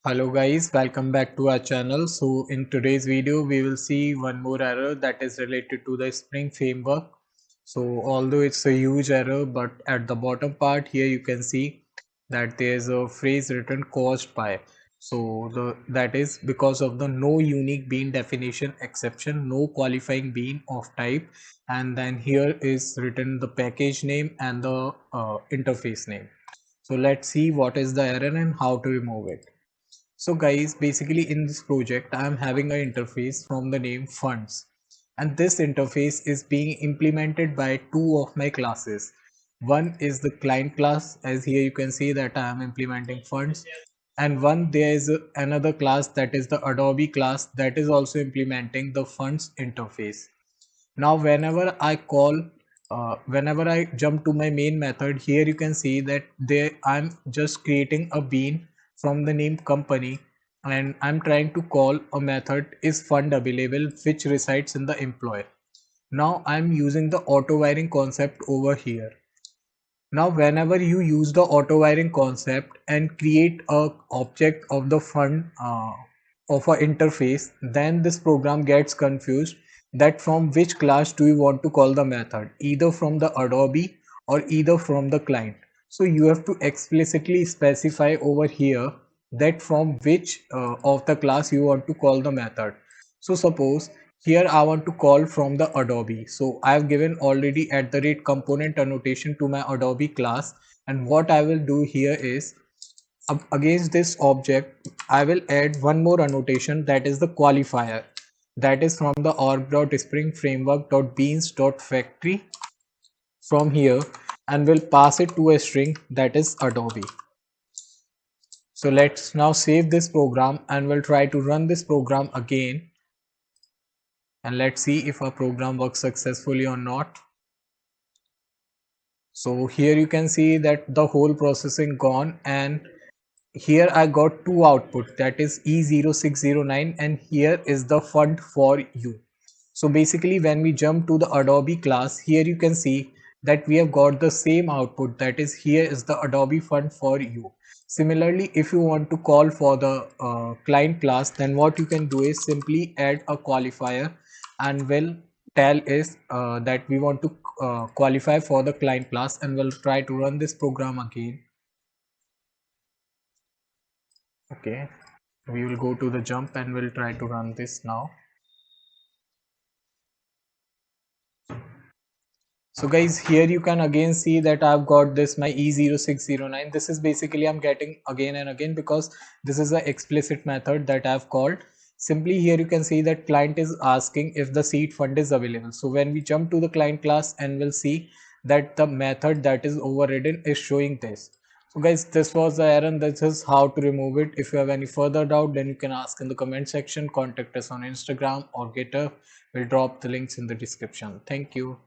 Hello guys, welcome back to our channel. So in today's video we will see one more error that is related to the Spring framework. So although it's a huge error, but at the bottom part here you can see that there's a phrase written caused by. So that is because of the no unique bean definition exception, no qualifying bean of type, and then here is written the package name and the interface name. So let's see what is the error and how to remove it. So guys, basically in this project, I am having an interface from the name Funds, and this interface is being implemented by two of my classes. One is the client class, as here you can see that I am implementing Funds, and one there is another class that is the Adobe class that is also implementing the Funds interface. Now whenever I jump to my main method, here you can see that there I'm just creating a bean from the name company, and I'm trying to call a method is fund available which resides in the employee. Now I'm using the auto wiring concept over here. Now whenever you use the auto wiring concept and create a object of the fund of a interface, then this program gets confused that from which class do you want to call the method, either from the Adobe or either from the client. So you have to explicitly specify over here that from which of the class you want to call the method. So suppose here I want to call from the Adobe. So I have given already at the rate component annotation to my Adobe class, and what I will do here is against this object I will add one more annotation, that is the qualifier, that is from the org.springframework.beans.factory from here, and will pass it to a string that is Adobe. So let's now save this program and we'll try to run this program again, and let's see if our program works successfully or not. So here you can see that the whole processing gone, and here I got two output, that is E0609, and here is the fund for you. So basically when we jump to the Adobe class, here you can see that we have got the same output, that is here is the Adobe fund for you. Similarly, if you want to call for the client class, then what you can do is simply add a qualifier, and will tell is that we want to qualify for the client class, and we'll try to run this program again. Okay, we will go to the jump and we'll try to run this now. So guys, here you can again see that I've got this my E0609. This is basically I'm getting again and again because this is an explicit method that I've called. Simply here you can see that client is asking if the seed fund is available. So when we jump to the client class, and we'll see that the method that is overridden is showing this. So guys, this was the error. This is how to remove it. If you have any further doubt, then you can ask in the comment section, contact us on Instagram or GitHub. We'll drop the links in the description. Thank you.